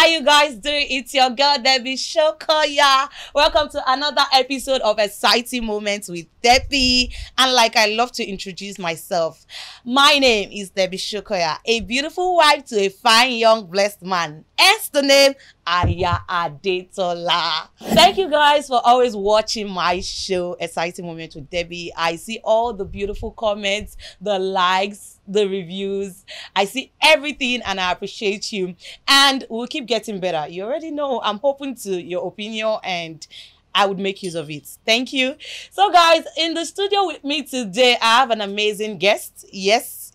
How you guys doing? It's your girl Debbie Shokoya. Welcome to another episode of Exciting Moments with Debbie. And like I love to introduce myself, my name is Debbie Shokoya, a beautiful wife to a fine young blessed man. Hence the name Aya Adetola. Thank you guys for always watching my show Exciting Moments with Debbie. I see all the beautiful comments, the likes, the reviews. I see everything and I appreciate you. And we'll keep getting better. You already know I'm open to your opinion and I would make use of it. Thank you. So guys, in the studio with me today, I have an amazing guest. Yes.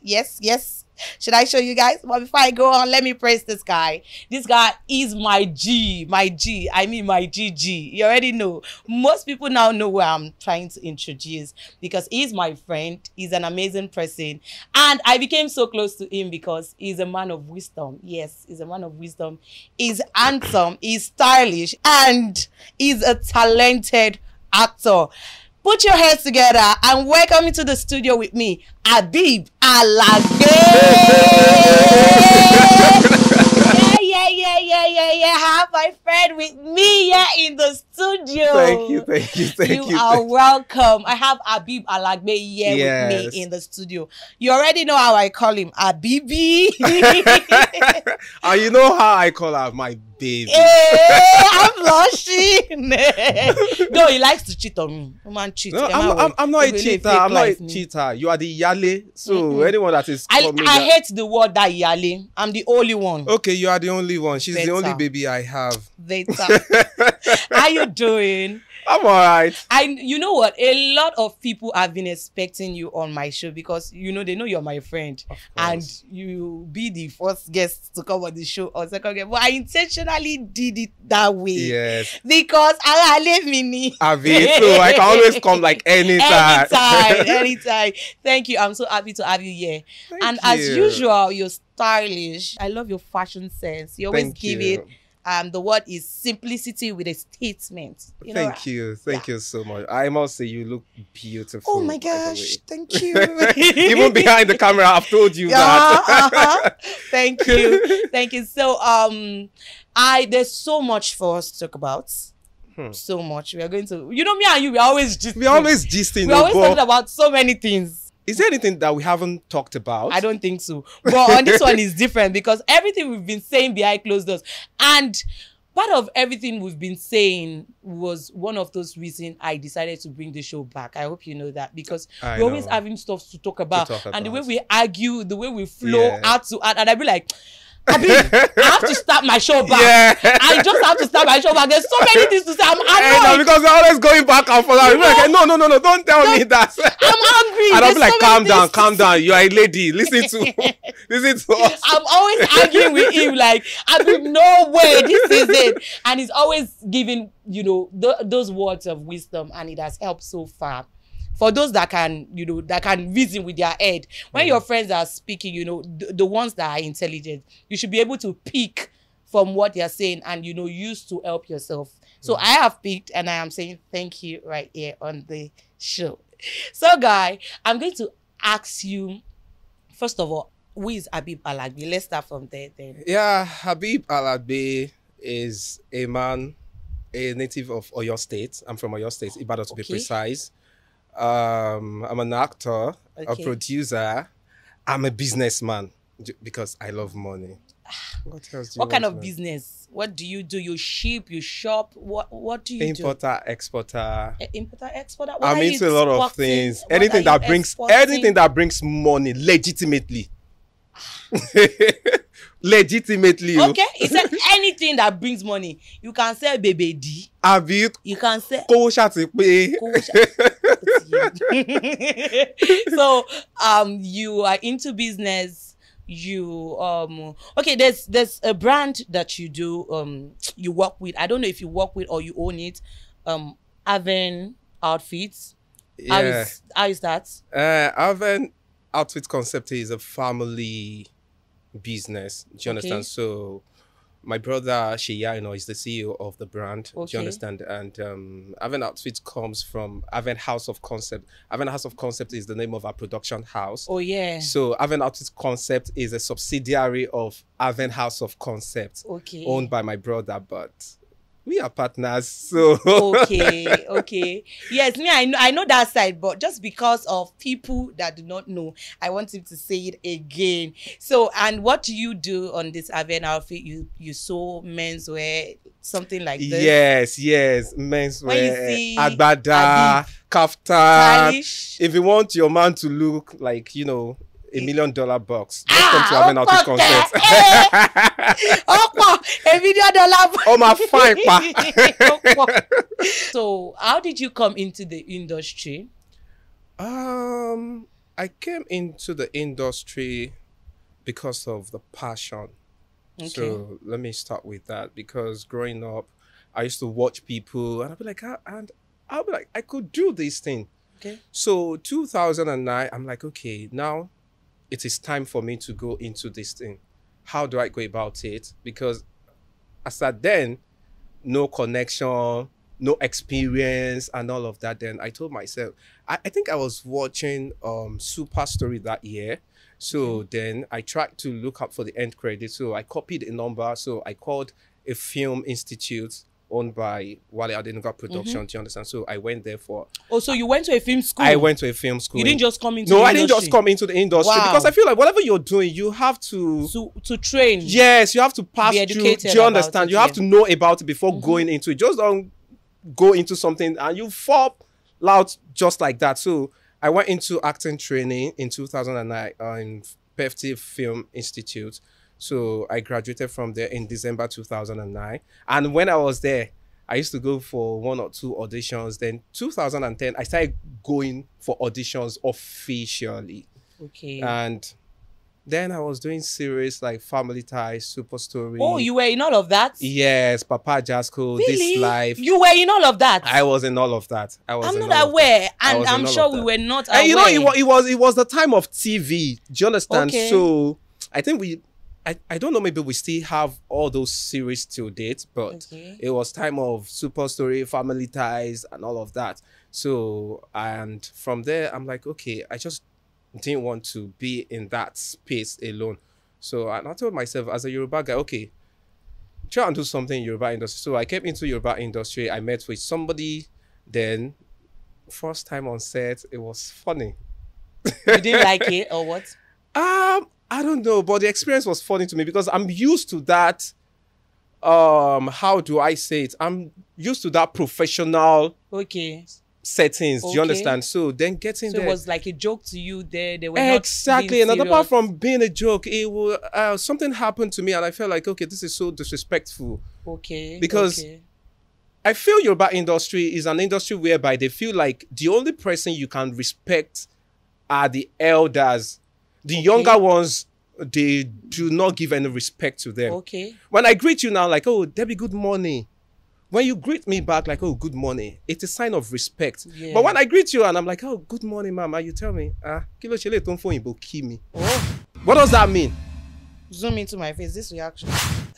Should I show you guys? But before I go on, let me praise this guy. This guy is my G. My GG. You already know. Most people now know where I'm trying to introduce because he's my friend. He's an amazing person. And I became so close to him because he's a man of wisdom. Yes, he's a man of wisdom. He's handsome, he's stylish, and he's a talented actor. Put your hands together and welcome into the studio with me, Habeeb Alagbe. Yeah. I have my friend with me here in the studio. Thank you. You are welcome. I have Habeeb Alagbe here with me in the studio. You already know how I call him, Habibi. And you know how I call her, my baby. Hey, I'm blushing. No, he likes to cheat on me. Man, cheat. No, I'm not a cheater. I'm not a cheater. You are the yale. So anyone that is I hate the word that yale. I'm the only one. Okay, you are the only one. She's the only baby I have. How you doing? I'm alright. You know what? A lot of people have been expecting you on my show because they know you're my friend, and you be the first guest to come on the show or second guest. But I intentionally did it that way. Yes. Because I live mini. Habeeb, so I can always come like anytime. Anytime. Thank you. I'm so happy to have you here. As usual, you're stylish. I love your fashion sense. You always give it. The word is simplicity with a statement. Thank you so much. I must say you look beautiful. Oh my gosh, thank you. Even behind the camera, I've told you that. Thank you. So there's so much for us to talk about. So much. We are going to, me and you, we're always gisting. We're always talking about so many things. Is there anything that we haven't talked about? I don't think so. But on this one is different because everything we've been saying behind closed doors. And part of everything we've been saying was one of those reasons I decided to bring the show back. I hope you know that because we're always having stuff to talk about. And the way we argue, the way we flow out to out. And I'd be like, I have to start my show back. Yeah. I just have to start my show back. There's so many things to say. I'm annoyed. Because they're always going back and forth. Like, no, don't tell me that. I'm angry. And I'll be like, calm down. You are a lady. Listen to us. I'm always arguing with him like, no way, this is it. And he's always giving, those words of wisdom, and it has helped so far. For those that can, that can reason with their head. When your friends are speaking, the ones that are intelligent, you should be able to pick from what they're saying and, use to help yourself. So I have picked and I am saying thank you right here on the show. So, guy, I'm going to ask you, first of all, who is Habeeb Alagbe? Let's start from there then. Yeah, Habeeb Alagbe is a man, a native of Oyo State. I'm from Oyo State, Ibadan to be precise. I'm an actor, a producer. I'm a businessman because I love money. What else do you want kind of business? What do you do? You ship, you shop? What do you Importer, exporter. Importer, exporter? I'm into a lot of things. Anything that brings money legitimately. Legitimately. Okay, he said anything that brings money. You can sell baby D. Habeeb. You can sell. So you are into business. You okay, there's a brand that you do you work with. I don't know if you work with or you own it. Aven Outfits. Yeah. How is that? Aven Outfit Concept is a family business. Do you understand? So my brother Shia, is the CEO of the brand. Okay. Do you understand? And Aven Outfit comes from Aven House of Concept. Aven House of Concept is the name of our production house. Oh yeah. So Aven Outfit Concept is a subsidiary of Aven House of Concept, Okay. owned by my brother, but we are partners. So okay. Yes, me, I know that side, but just because of people that do not know, I want him to say it again. So, and what do you do on this Aven Outfit? You sew menswear, something like this. Yes, menswear, When you see agbada, kaftan. If you want your man to look like, $1 million box, just come to Aven Outfit Concept. $1 million box. Oh my fine pa. So how did you come into the industry? I came into the industry because of the passion. Okay. So let me start with that, because growing up, I used to watch people and I'll be like, I could do this thing. Okay. So 2009, I'm like, okay, now it is time for me to go into this thing. How do I go about it? Because as at then, no connection, no experience and all of that. Then I told myself, I think I was watching Super Story that year. So then I tried to look up for the end credit. So I copied a number. So I called a film institute owned by Wale Adenuga Production. Do you understand? So I went there for... Oh, so you went to a film school? I went to a film school. You didn't just come into the industry? No, I didn't just come into the industry. Wow. Because I feel like whatever you're doing, you have to train. Yes, you have to pass through. Do you understand? You have to know about it before going into it. Just don't go into something and you fall out just like that. So I went into acting training in 2009 in PEFT Film Institute. So I graduated from there in December 2009. And when I was there, I used to go for 1 or 2 auditions. Then 2010, I started going for auditions officially. Okay. And then I was doing series like Family Ties, Super Story. Oh, you were in all of that? Yes, Papa Jasco, really? This Life. You were in all of that? I was in all of that. I'm not aware, and I'm sure we were not aware. And it was the time of TV. Do you understand? Okay. So I think I don't know, maybe we still have all those series till date, but it was time of Super Story, Family Ties, and all of that. So, and from there, I'm like, okay, I just didn't want to be in that space alone. So I told myself, as a Yoruba guy, okay, try and do something in Yoruba industry. So I came into Yoruba industry. I met with somebody. Then, first time on set, it was funny. You didn't like it or what? I don't know, but the experience was funny to me because I'm used to that. How do I say it? I'm used to that professional settings. Do you understand? So then getting there, it was like a joke to you there. They were exactly. Not and apart from being a joke, it will something happened to me, and I felt like, okay, this is so disrespectful. Okay. Because I feel Yoruba industry is an industry whereby they feel like the only person you can respect are the elders. The younger ones, they do not give any respect to them. Okay. When I greet you now, like, oh, Debbie, good morning. When you greet me back, like, oh, good morning, it's a sign of respect. Yeah. But when I greet you and I'm like, oh, good morning, mama, you tell me, kilo chele ton phone ibo ki mi. What does that mean? Zoom into my face, this reaction.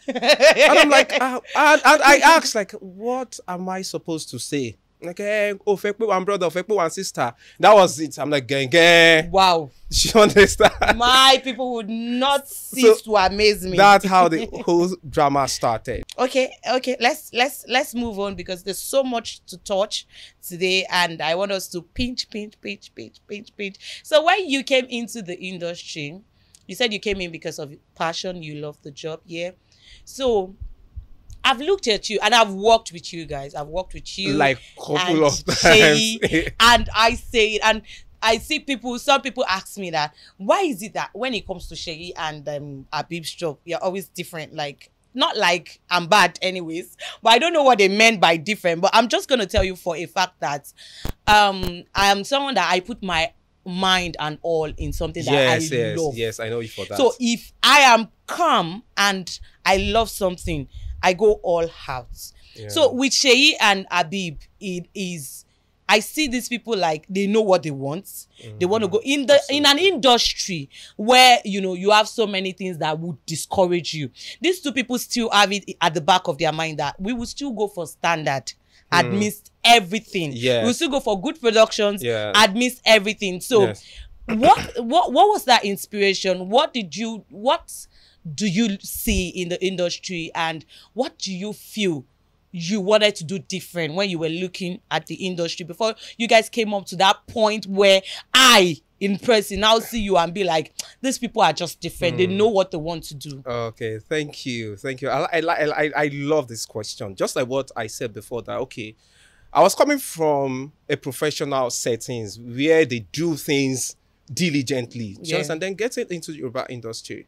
And I'm like, and I asked, like, what am I supposed to say? Like, oh, fekpo one brother, fekpo one sister. That was it. I'm like, gang. Wow. You understand? My people would not cease to amaze me. That's how the whole drama started. Okay. Let's move on because there's so much to touch today, and I want us to pinch. So when you came into the industry, you said you came in because of passion. You love the job, yeah. So I've looked at you and I've worked with you guys. I've worked with you like a couple of times. And I say it, and I see some people ask me that, why is it that when it comes to Sheyi and Habeeb's job, you're always different? Like, not like I'm bad anyways, but I don't know what they meant by different. But I'm just going to tell you for a fact that I am someone that I put my mind and all in something that I love. Yes, I know you for that. So if I am calm and I love something, I go all out. Yeah. So with Sheyi and Habeeb, I see these people like they know what they want. They want to go in an industry where you have so many things that would discourage you. These two people still have it at the back of their mind that we will still go for standard, amidst everything. Yes. We'll still go for good productions, Yeah. amidst everything. So Yes. what was that inspiration? What do you see in the industry, and what do you feel you wanted to do different when you were looking at the industry before you guys came up to that point where I in person now see you and be like, these people are just different. They know what they want to do. Okay, thank you. I love this question. Just like what I said before, that okay, I was coming from a professional settings where they do things diligently, just and then getting into the Yoruba industry.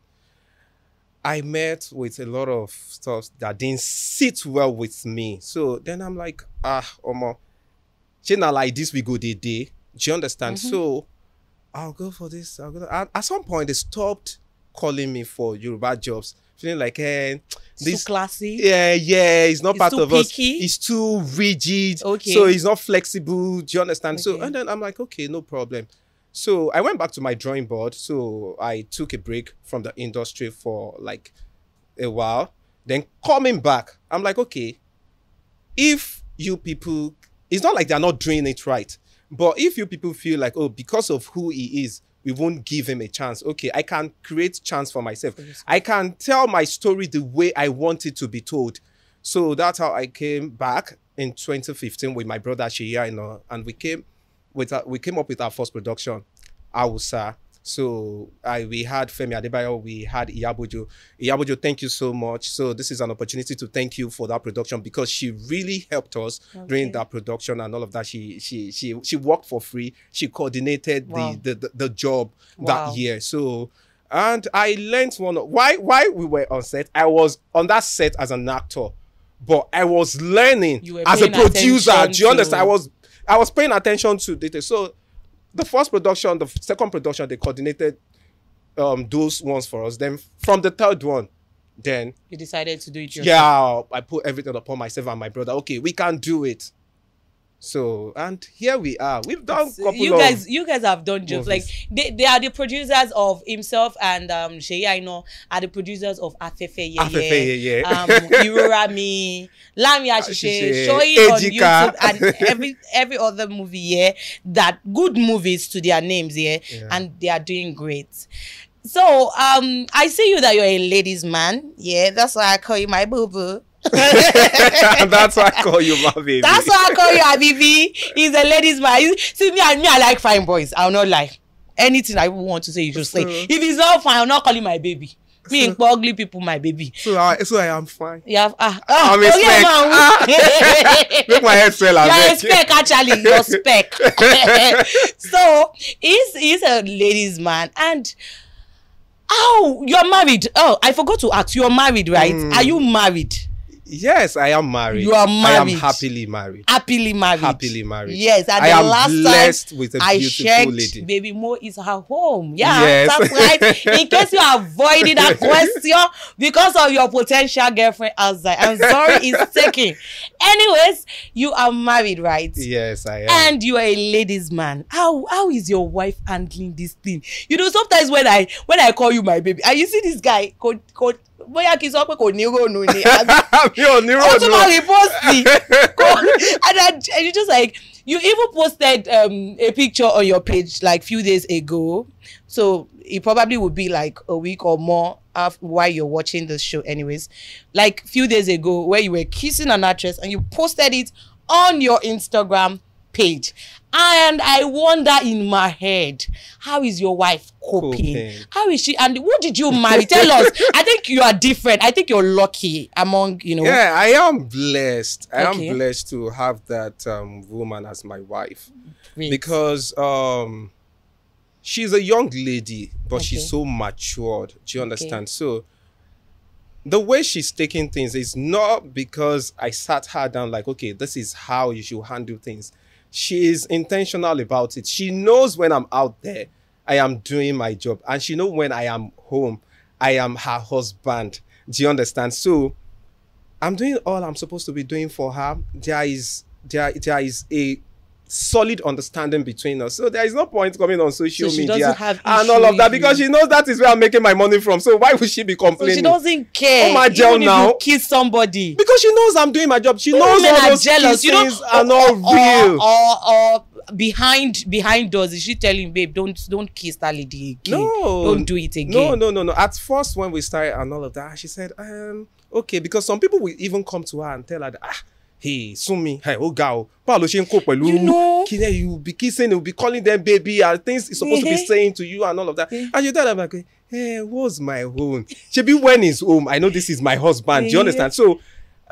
I met with a lot of stuff that didn't sit well with me. So then I'm like, Omo, China like this, we go day. Do you understand? So I'll go for this. At some point, they stopped calling me for Yoruba jobs, feeling like, this too classy. Yeah, it's not part too of picky. us. It's too rigid. Okay. So it's not flexible. Do you understand? Okay. So, and then I'm like, okay, no problem. So I went back to my drawing board. So I took a break from the industry for like a while. Then coming back, I'm like, okay, if you people, it's not like they're not doing it right, but if you people feel like, oh, because of who he is, we won't give him a chance. Okay, I can create chance for myself. I can tell my story the way I want it to be told. So that's how I came back in 2015 with my brother Shia, and we came up with our first production, Awusa. So we had Femi Adebayo, we had Iyabojo. Iyabojo, thank you so much. So this is an opportunity to thank you for that production, because she really helped us during that production and all of that. She worked for free. She coordinated the job that year. So, and I learned why we were on set. I was on that set as an actor, but I was learning as a producer. Do you understand? I was paying attention to details. So the first production, the second production, they coordinated those ones for us. Then from the third one, then you decided to do it yourself. Yeah, I put everything upon myself and my brother. Okay, we can do it. So, and here we are. We've done you guys have done jobs. Like they are the producers of himself, and Sheya are the producers of Afefe Yeye, Irorami, Lami Ashishe, Shoyi on YouTube, and every other movie that good movies to their names and they are doing great. So I see you that you're a ladies man. Yeah, that's why I call you my boo boo. That's why I call you my baby. That's why I call you Habibi. He's a ladies man. See me, I like fine boys. I'll not lie. Anything I want to say, you just say. If it's not fine, I'll not call you my baby. Me and ugly people, my baby. So I am fine. Yeah. I'm a spec. Make my head swell. You're a spec, actually. You're spec. So he's a ladies man, and you're married. Oh, I forgot to ask. You're married, right? Are you married? Yes, I am married. You are married. I am happily married. Happily married. Happily married. Yes, and I the am last blessed time with a I beautiful checked, lady. Baby Mo is her home. Yeah, yes. That's right. In case you avoided that question because of your potential girlfriend outside, I'm sorry, it's taken. Anyways, you are married, right? Yes, I am. And you are a ladies man. How is your wife handling this thing? You know, sometimes when I call you my baby, and you see this guy called bóyá kí sọ pé kò ní ronú ni mi ò ní ronú. ó tún máa repost and you just like, you even posted a picture on your page like few days ago, so it probably would be like a week or more after while you're watching the show anyways, like few days ago, where you were kissing an actress and you posted it on your Instagram page. And I wonder in my head, how is your wife coping? How is she? And who did you marry? Tell us. I think you are different. I think you're lucky among, Yeah, I am blessed. I am blessed to have that woman as my wife. Great. Because she's a young lady, but she's so matured. Do you understand? So the way she's taking things is not because I sat her down like, okay, this is how you should handle things. She is intentional about it. She knows when I'm out there, I am doing my job. And she knows when I am home, I am her husband. Do you understand? So I'm doing all I'm supposed to be doing for her. There is a solid understanding between us. So there is no point coming on social media and all all of that because she knows that is where I'm making my money from. So why would she be complaining? So she doesn't care. Oh my gel now. You kiss somebody. Because she knows I'm doing my job. She knows all those jealous. Things are not real. Or behind doors, is she telling babe, don't kiss that lady again? No. Don't do it again. No. At first when we started and all of that, she said, okay, because some people will even come to her and tell her that, hey, Sumi, hey, oh girl, you know, you'll be kissing, you'll be calling them baby, and things you're supposed to be saying to you and all of that. And you tell them like, hey, what's my home? Shebi when he's home, I know this is my husband. Do you understand? So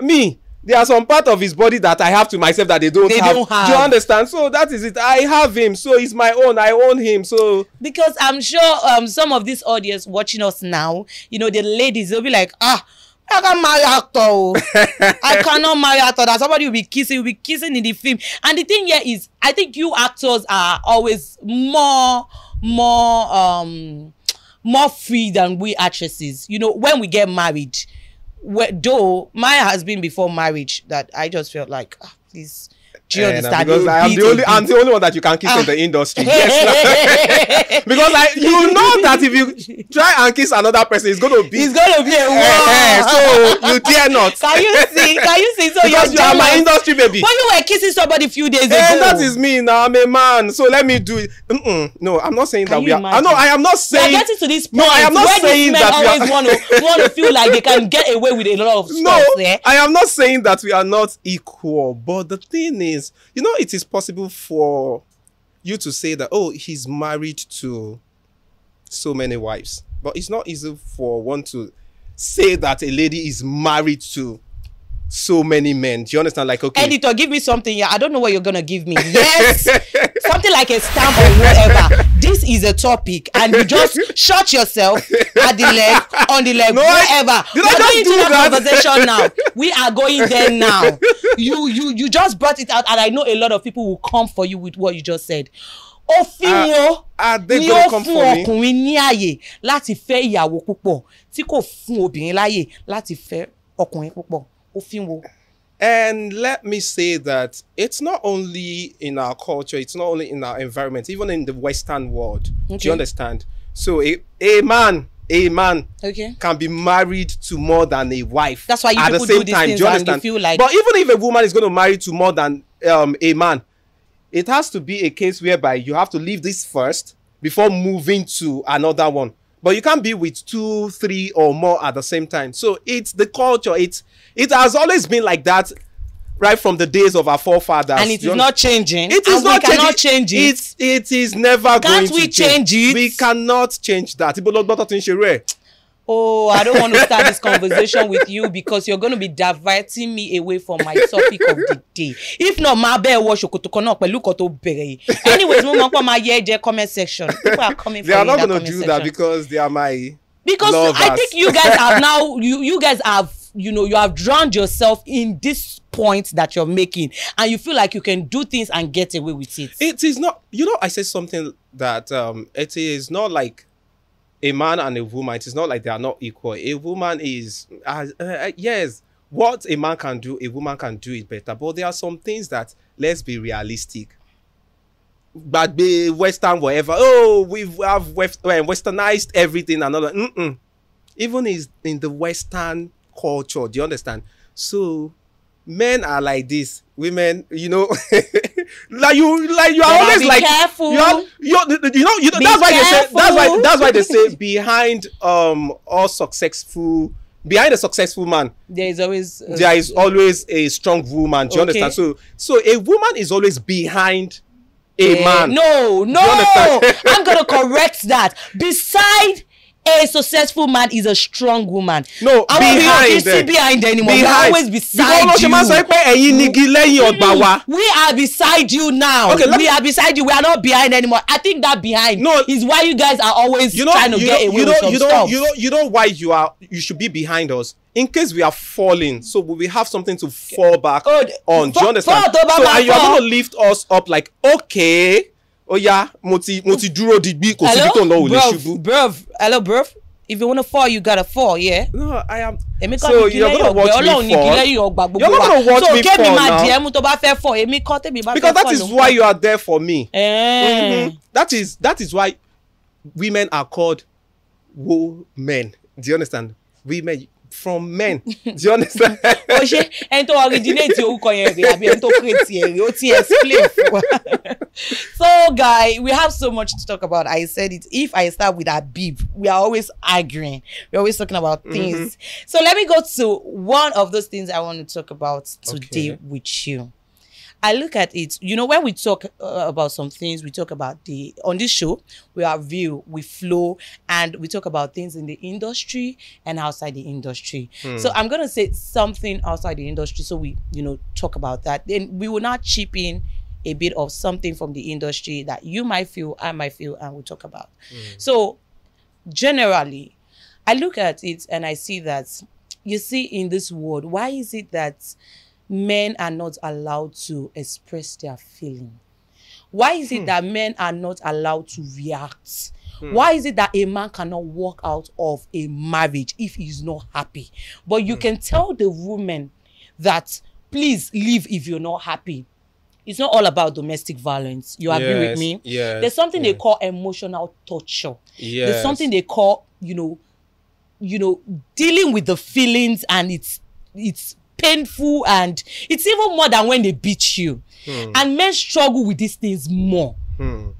me, there are some part of his body that I have to myself that they don't have. Do you understand? So that is it. I have him, so he's my own. I own him. So because I'm sure some of this audience watching us now, you know, the ladies, they'll be like, I can't marry actor. I cannot marry actor. That somebody will be kissing in the film. And the thing here is, I think you actors are always more free than we actresses. You know, when we get married, though mine has been before marriage that I just felt like, please. Do you understand? Because I'm the only one that you can kiss in the industry. Yes, because you know that if you try and kiss another person, it's going to be a war. So you dare not. Can you see? So because you are my industry baby. When you were kissing somebody a few days ago. That is me now. I'm a man. So let me do it. No, I'm not saying that we are. No, I am not saying. Getting to this point. No, I am not saying that we always want to feel like they can get away with a lot of stuff. No, I am not saying that we are not equal. But the thing is, you know, it is possible for you to say that, oh, he's married to so many wives. But it's not easy for one to say that a lady is married to so many men. Do you understand? Like, okay. Editor, give me something. Yeah, I don't know what you're going to give me. Yes. Something like a stamp or whatever. This is a topic. And you just shut yourself at the leg, on the leg, wherever. We're going to that conversation now. We are going there now. You just brought it out, and I know a lot of people will come for you with what you just said. Ó fi wọ́n ní ó fún ọkùnrin ní àyè láti fẹ́ ìyàwó púpọ̀ tí kò fún obìnrin láyè láti fẹ́ ọkùnrin púpọ̀. Ó fi wọ́n. And let me say that it's not only in our culture, it's not only in our environment, even in the Western world. Okay. Do you understand? So a man can be married to more than a wife. That's why you at people the same do these time. Things do you understand? And you feel like... But even if a woman is going to marry to more than a man, it has to be a case whereby you have to leave this first before moving to another one. But you can't be with 2, 3 or more at the same time. So it's the culture. It has always been like that right from the days of our forefathers. And it is not changing. It is not changing. We cannot change it. It is never going to change. Can't we change it? We cannot change that. Oh, I don't want to start this conversation with you because you're going to be diverting me away from my topic of the day. If not, my bear wash anyways, my comment section. People are coming. They are not going to do that because they are my lovers. I think you guys have now. You guys have. You know, you have drowned yourself in this point that you're making, and you feel like you can do things and get away with it. It is not. You know, I said something that it is not like a man and a woman. It is not like they are not equal. A woman is, yes, what a man can do, a woman can do it better. But there are some things that, let's be realistic. But be Western, whatever. Oh, we have westernized everything and all that. Even is in the Western culture. Do you understand? So men are like this. Women, you know, like you are always like careful. That's why they say behind all successful, behind a successful man, there is always a strong woman. Do you understand? So a woman is always behind a man. No, I'm gonna correct that. Beside a successful man is a strong woman. No, behind anymore. We are always beside you. We are beside you now. Okay, we are beside you. We are not behind anymore. I think that behind is why you guys are always trying to get away with some stuff. You know why you should be behind us? In case we are falling, so we have something to fall back on. Do you understand? So and you are going to lift us up like, okay. Oh yeah, moti duro digbi ko sibi ton lo le shubu. Bruv. Hello, bruv. If you want to fall, you gotta fall, yeah? No, I am. So you're gonna watch me fall? You're gonna watch me fall now? Because that is why you are there for me. That is why women are called women. Do you understand? Women from men. Do you understand? So, guy, we have so much to talk about. I said it. If I start with Habeeb, we are always arguing. We're always talking about things. So let me go to one of those things I want to talk about today with you. I look at it, you know, when we talk about some things, we talk about on this show, we have view, we flow, and we talk about things in the industry and outside the industry. So I'm going to say something outside the industry. So we, you know, talk about that. Then we will not chip in a bit of something from the industry that you might feel, I might feel, and we'll talk about. So generally, I look at it and I see that, you see, in this world, why is it that men are not allowed to express their feeling? Why is it that men are not allowed to react? Why is it that a man cannot walk out of a marriage if he's not happy? But you can tell the woman that, please leave if you're not happy. It's not all about domestic violence. You agree with me? Yes. There's something they call emotional torture. There's something they call, you know, dealing with the feelings, and it's painful, and it's even more than when they beat you. And men struggle with these things more.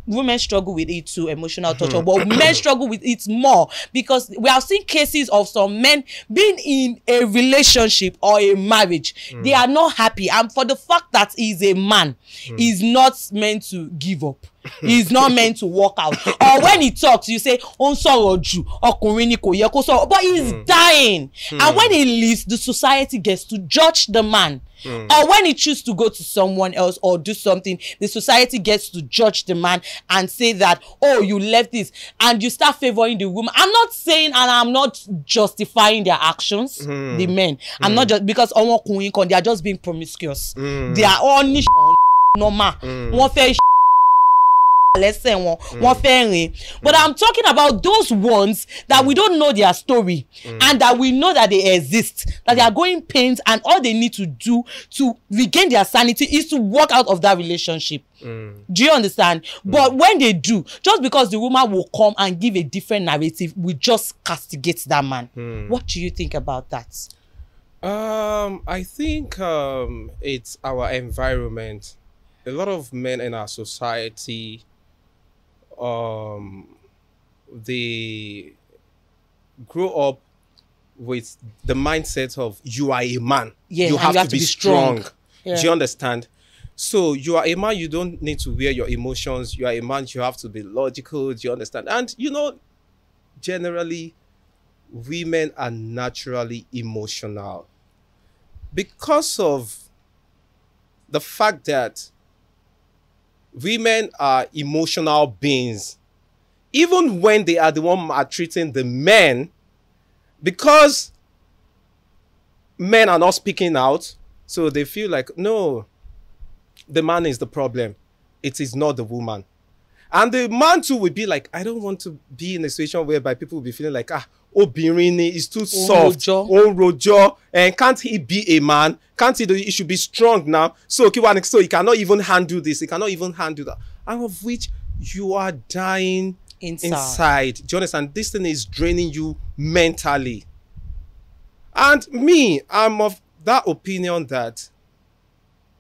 Women struggle with it too, emotional torture, but men struggle with it more, because we have seen cases of some men being in a relationship or a marriage. They are not happy, and for the fact that he's a man, he's not meant to give up. He's not meant to walk out. Or when he talks, you say, but he's dying. And when he leaves, the society gets to judge the man. Or when he chooses to go to someone else or do something, the society gets to judge the man and say that, oh, you left this, and you start favoring the woman. I'm not saying, and I'm not justifying their actions, the men. I'm not just, because they are just being promiscuous. They are all normal. But I'm talking about those ones that we don't know their story, and that we know that they exist, that they are going pains, and all they need to do to regain their sanity is to walk out of that relationship. Do you understand? But when they do, just because the woman will come and give a different narrative, we just castigate that man. What do you think about that? I think it's our environment. A lot of men in our society, they grow up with the mindset of, you are a man, you have to be strong. Do you understand? So you are a man, you don't need to wear your emotions. You are a man, you have to be logical. Do you understand? And you know, generally, women are naturally emotional because of the fact that women are emotional beings. Even when they are the one maltreating the men, because men are not speaking out, so they feel like, no, the man is the problem. It is not the woman. And the man too will be like, I don't want to be in a situation whereby people will be feeling like, Obirini is too soft. Rojo. And can't he be a man? Can't he should be strong now. So he cannot even handle this. He cannot even handle that. And of which you are dying inside. Do you understand? This thing is draining you mentally. And me, I'm of that opinion that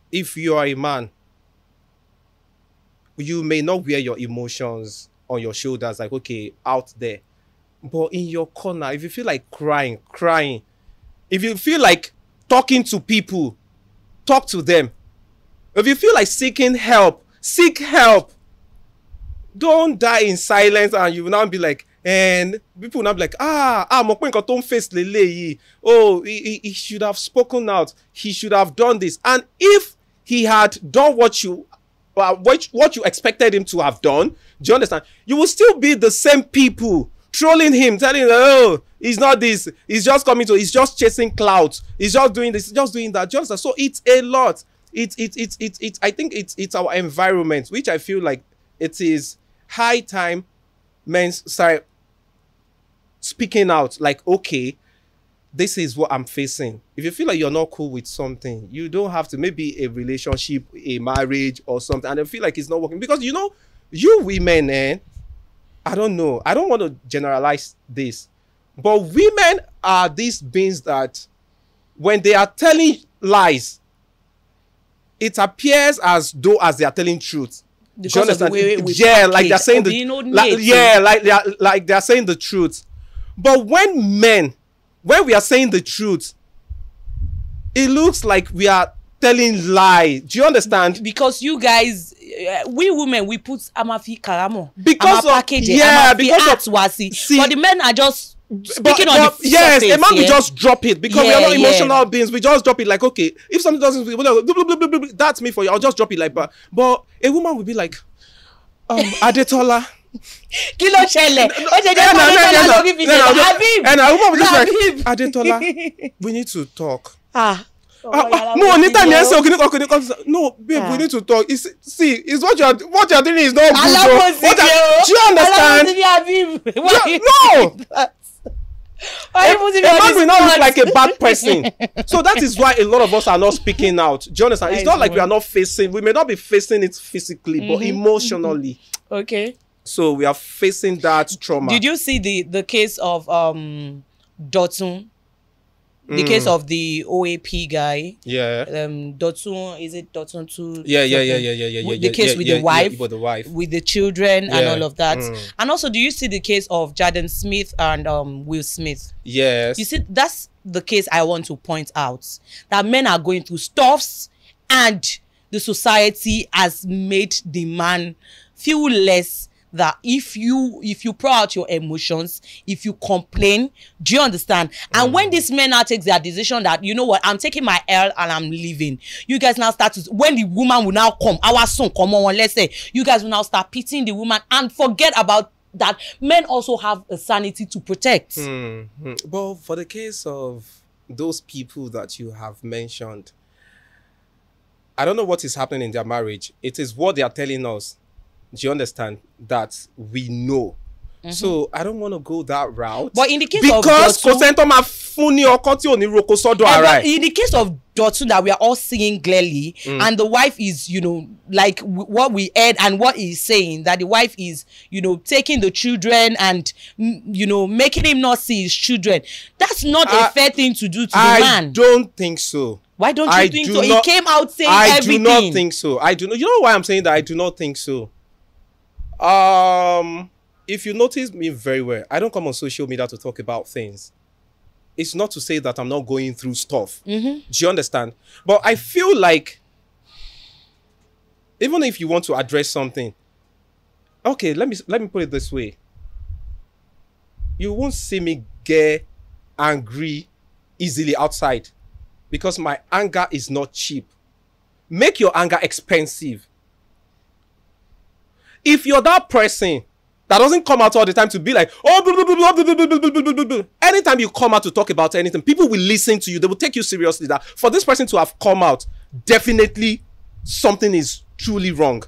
if you are a man, you may not wear your emotions on your shoulders, like, okay, out there. But in your corner, if you feel like crying. If you feel like talking to people, talk to them. If you feel like seeking help, seek help. Don't die in silence, and you will now be like, and people will now be like, don't face lele. Oh, he should have spoken out. He should have done this. And if he had done what you expected him to have done, do you understand? You will still be the same people trolling him, telling him, oh, he's not this, he's just coming to, he's just chasing clouds, he's just doing this, just doing that, just that. So it's a lot. I think it's our environment, which I feel like it is high time men start speaking out, like, okay, this is what I'm facing. If you feel like you're not cool with something, you don't have to, maybe a relationship, a marriage or something, and I feel like it's not working. Because, you know, you women, I don't know. I don't want to generalize this. But women are these beings that when they are telling lies, it appears as though as they are telling truth. Because do you understand? Of the way we like they're saying like they're saying the truth. But when we are saying the truth, it looks like we are telling lie. Do you understand? Because you guys, we women, we put amafi karamo because of packaging, because of see, but the men are just speaking on the yes, surface, a man will just drop it because we are not emotional beings. We just drop it like, okay, if something doesn't, that's me for you. I'll just drop it like that. But a woman will be like, Adetola. Kilo shele. Habeeb. And a woman will just like, Adetola, we need to talk. No, babe, we need to talk. It's what you're doing is not good. Do you understand? No. A man will not look like a bad person. So that is why a lot of us are not speaking out. Do you understand? It's not like we are not facing. We may not be facing it physically, but emotionally. Okay. So we are facing that trauma. Did you see the case of Dotun? The case of the OAP guy. Yeah. Dotun, is it Dotun too? Yeah. The case with the wife, with the children and all of that. And also, do you see the case of Jaden Smith and Will Smith? Yes. You see, that's the case I want to point out. That men are going through stuffs and the society has made the man feel less. That if you pour out your emotions, if you complain, do you understand? And when these men now take their decision that, you know what, I'm taking my L and I'm leaving, you guys now start to, when the woman will now come, our son come on, let's say, you guys will now start pitying the woman and forget about that men also have a sanity to protect. Well, for the case of those people that you have mentioned, I don't know what is happening in their marriage. It is what they are telling us. Do you understand? That we know. So I don't want to go that route. But in the case of Dotun, in the case of Dotun that we are all seeing clearly, and the wife is, you know, like what we heard and what he's saying, that the wife is, you know, taking the children and, you know, making him not see his children. That's not a fair thing to do to the man. I don't think so. Why don't you think so? He came out saying everything. I do not think so. I do not. You know why I'm saying that? I do not think so. If you notice me very well, I don't come on social media to talk about things. It's not to say that I'm not going through stuff. Do you understand? But I feel like even if you want to address something, okay, let me put it this way. You won't see me get angry easily outside because my anger is not cheap. Make your anger expensive. If you're that person that doesn't come out all the time to be like, oh, blah, blah, blah, blah, blah, blah, blah, blah, blah. Anytime you come out to talk about anything, people will listen to you. They will take you seriously. That for this person to have come out, definitely something is truly wrong.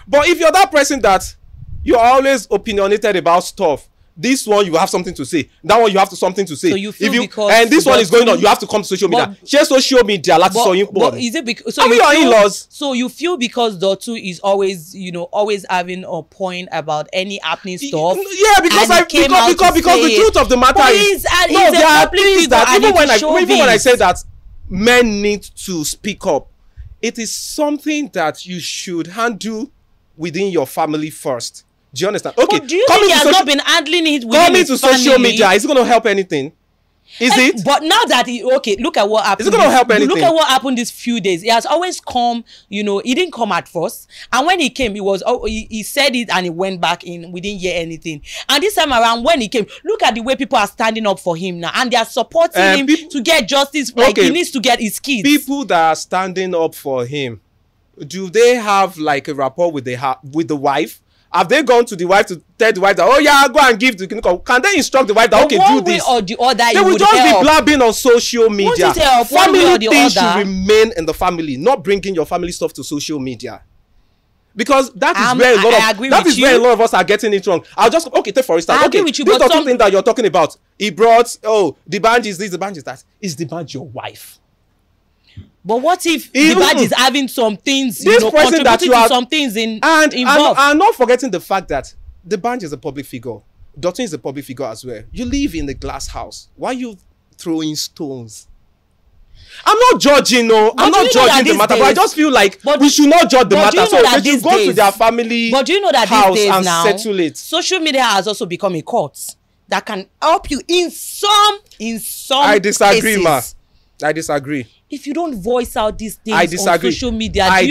But if you're that person that you're always opinionated about stuff, this one you have something to say, that one you have something to say. So you feel and this one is going on, you have to come to social media. Share social media, like is it because so your in-laws? So you feel because Dotu is always, you know, always having a point about any happening stuff? Yeah, because the truth of the matter is there are things that even when I say that men need to speak up, it is something that you should handle within your family first. Do you understand? Okay. But do you think he has not been handling it with coming to social media? Is it going to help anything? Is it? But now that look at what happened. Is it going to help anything? Look at what happened these few days. He has always come. You know, he didn't come at first, and when he came, he said it and he went back in. We didn't hear anything. And this time around, when he came, look at the way people are standing up for him now, and they are supporting him to get justice. Like he needs to get his kids. People that are standing up for him, do they have like a rapport with the wife? Have they gone to the wife to tell the wife that, oh yeah, go and give the clinical? Can they instruct the wife that, okay, do this? Or the other, they will just be blabbing on social media. Family things should remain in the family, not bringing your family stuff to social media. Because that is where a lot of us are getting it wrong. I'll just take for instance. Agree with you, this but thing that you're talking about. He brought the band is this, the band is that. Is the band your wife? But what if the band is having some things, contributing to some things involved? And not forgetting the fact that the band is a public figure. Dotun is a public figure as well. You live in the glass house. Why are you throwing stones? I'm not judging, I'm not judging the matter, but I just feel like we should not judge the matter. So they should go to their family house and settle it. Social media has also become a court that can help you in some I disagree, cases. ma. I disagree. If you don't voice out these things on social media, I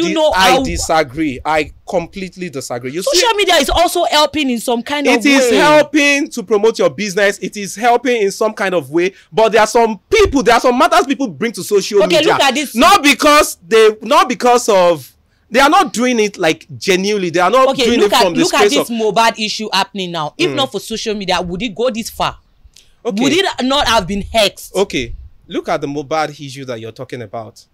disagree. I completely disagree. Social media is also helping in some kind of way. It is helping to promote your business. It is helping in some kind of way. But there are some matters people bring to social media. Look at this. Not because they are not doing it like genuinely. They are not doing it from the space of... Look at this Mohbad issue happening now. If not for social media, would it go this far? Okay. Would it not have been hexed? Okay. Look at the Mohbad issue that you're talking about.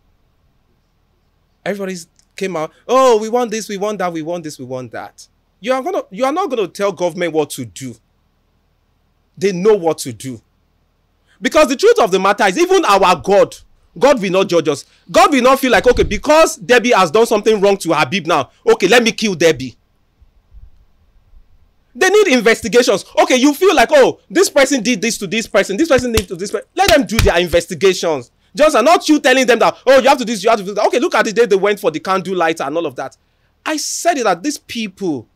Everybody's came out. Oh, we want this, we want that, we want this, we want that. You are not gonna tell government what to do. They know what to do. Because the truth of the matter is, even our God will not judge us. God will not feel like, okay, because DEBBI has done something wrong to Habeeb now, okay, let me kill DEBBI. They need investigations. Okay, you feel like, oh, this person did this to this person did to this person. Let them do their investigations. Just not you telling them that, oh, you have to do this, you have to do that. Okay, look at the day they went for the candle light and all of that. I said it that these people,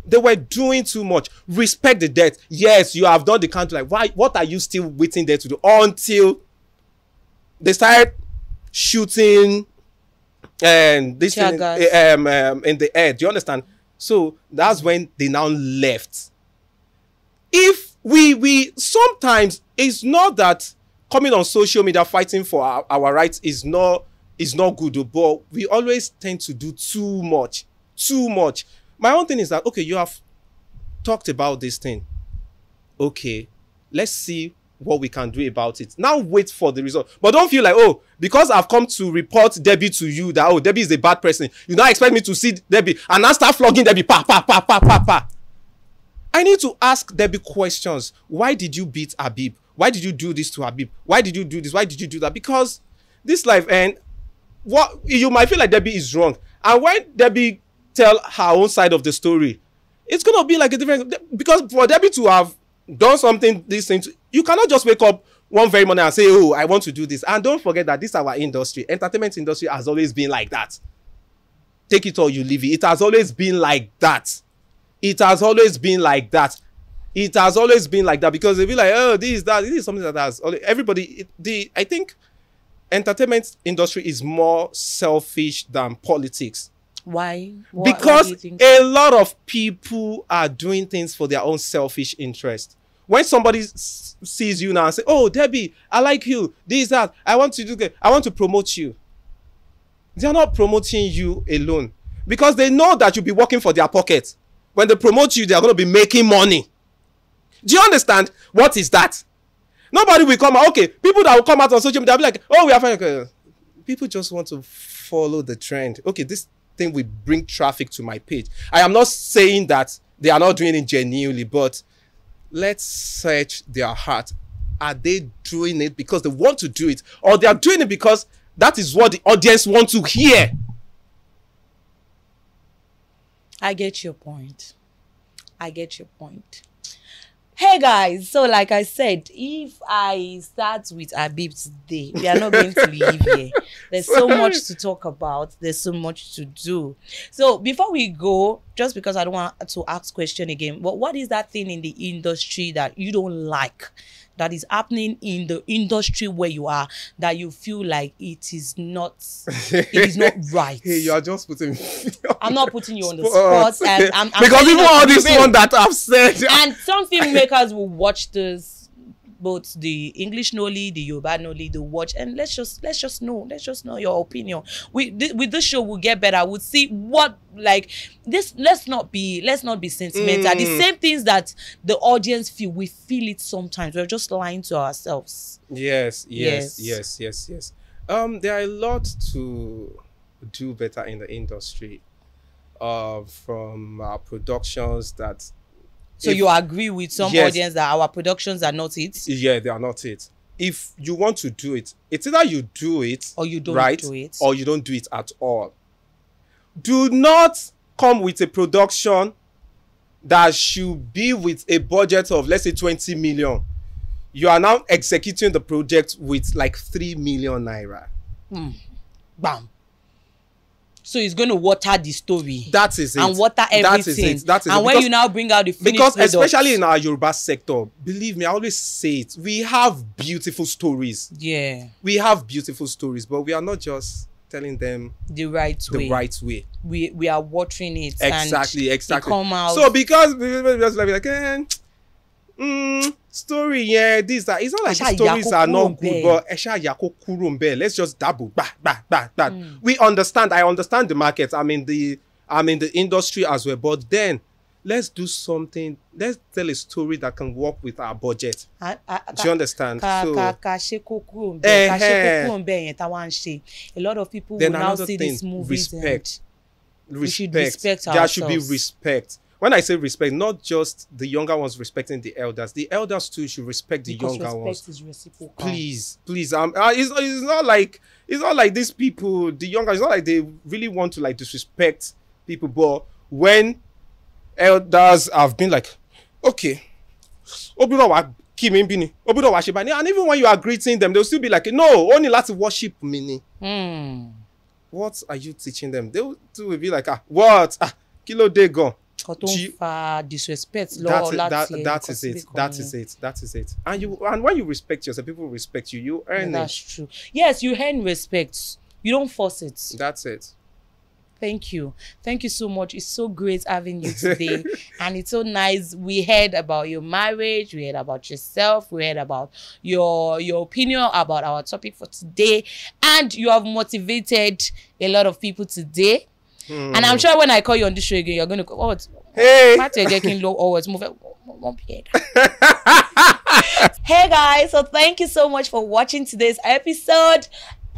they were doing too much. Respect the death. Yes, you have done the candle light. Why? What are you still waiting there to do until they started shooting and this thing, in the air? Do you understand? So that's when they now left. If we sometimes, it's not that coming on social media fighting for our rights is not good, but we always tend to do too much. My own thing is that, okay, you have talked about this thing. Okay, let's see what we can do about it. Now wait for the result. But don't feel like, oh, because I've come to report DEBBI to you that, oh, DEBBI is a bad person, you now expect me to see DEBBI and now start flogging DEBBI. Pa. I need to ask DEBBI questions. Why did you beat Habeeb? Why did you do this to Habeeb? Why did you do this? Why did you do that? Because this life, and what you might feel like DEBBI is wrong. And when DEBBI tell her own side of the story, it's going to be like a different... Because for DEBBI to have done something, these things, you cannot just wake up one very morning and say, oh, I want to do this. And don't forget that this is our industry. Entertainment industry has always been like that. Take it or you leave it. It has always been like that. It has always been like that. It has always been like that, because they be like, oh, this is something that has everybody. I think entertainment industry is more selfish than politics. Why? Because a lot of people are doing things for their own selfish interest. When somebody sees you now and say, oh, DEBBI, I like you, this, that, I want to promote you. They are not promoting you alone, because they know that you'll be working for their pocket. When they promote you, they are going to be making money. Do you understand? What is that? Nobody will come out. Okay, people that will come out on social media, they'll be like, oh, we are fine. Okay. People just want to follow the trend. Okay, this thing will bring traffic to my page. I am not saying that they are not doing it genuinely, but let's search their heart. Are they doing it because they want to do it, or they are doing it because that is what the audience wants to hear? I get your point. Hey guys, so like I said, if I start with Habeeb today, we are not going to leave here. There's so much to talk about. There's so much to do. So before we go, just because I don't want to ask question again, but what is that thing in the industry that you don't like, that is happening in the industry where you are, that you feel like it is not right? Hey, you are just putting me I'm not putting you on the spot. And I'm because even all this one that I've said. And some filmmakers will watch this, both the English Noli, the Yoruba Noli, the watch, and let's just know your opinion. With this show, we'll get better. We'll see what, like this. Let's not be sentimental. The same things that the audience feel, we feel it sometimes. We're just lying to ourselves. Yes. There are a lot to do better in the industry. from our productions that. So you agree with some audience that our productions are not it? Yeah, they are not it. If you want to do it, it's either you do it or you don't do it, or you don't do it at all. Do not come with a production that should be with a budget of, let's say, 20 million. You are now executing the project with like 3 million naira. Bam. So it's going to water the story. That is it. And water everything. That is it. That is and it. when you now bring out the finished because product, especially in our Yoruba sector, believe me, I always say it, we have beautiful stories. Yeah. We have beautiful stories, but we are not just telling them the right way. We are watering it. Exactly. Come out. So because we just like story, yeah, this that. It's not like the stories are not good, but let's just double. We understand. I understand the market. I'm in the industry as well. But then let's do something. Let's tell a story that can work with our budget. Do you understand? A lot of people will now see this movie. Respect. We should respect ourselves. There should be respect. When I say respect, not just the younger ones respecting the elders too should respect the younger ones. Is reciprocal. Please. It's not like these people, the younger, it's not like they really want to like disrespect people. But when elders have been like, okay, and even when you are greeting them, they'll still be like, no, only let's worship me. What are you teaching them? They will be like, what? Kilo de go. Disrespect. That is it. And when you respect yourself, people respect you. You earn it. That's true. Yes, you earn respect. You don't force it. That's it. Thank you so much. It's so great having you today. And it's so nice. We heard about your marriage, we heard about yourself, we heard about your opinion about our topic for today, and you have motivated a lot of people today. And I'm sure when I call you on this show again, you're going to go, hey. Hey guys, so thank you so much for watching today's episode.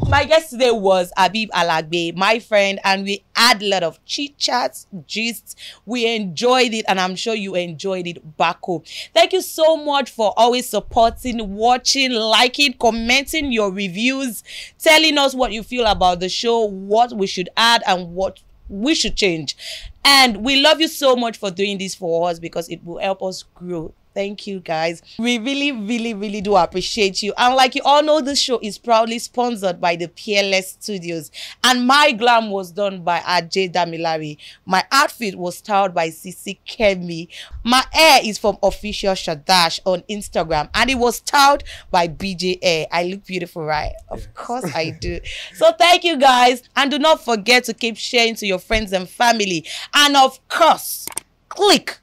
My guest today was Habeeb Alagbe, my friend, and we had a lot of chit chats, gists. We enjoyed it, and I'm sure you enjoyed it back home. Thank you so much for always supporting, watching, liking, commenting your reviews, telling us what you feel about the show, what we should add, and what we should change. And we love you so much for doing this for us because it will help us grow. Thank you guys. We really do appreciate you. And like you all know, this show is proudly sponsored by the Peerless Studios. And my glam was done by Ajay Damilari. My outfit was styled by Sisi Kemi. My hair is from Official Shadash on Instagram. And it was styled by BJ Hair. I look beautiful, right? Of course I do. So thank you guys. And do not forget to keep sharing to your friends and family. And of course, click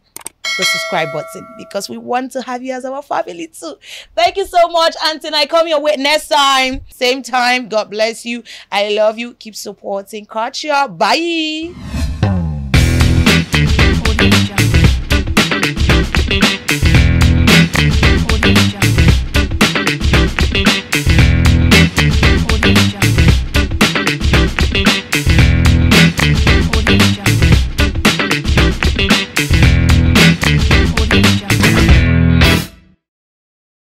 the subscribe button because we want to have you as our family too. Thank you so much. Until I come your way next time, same time. God bless you. I love you. Keep supporting culture. Bye.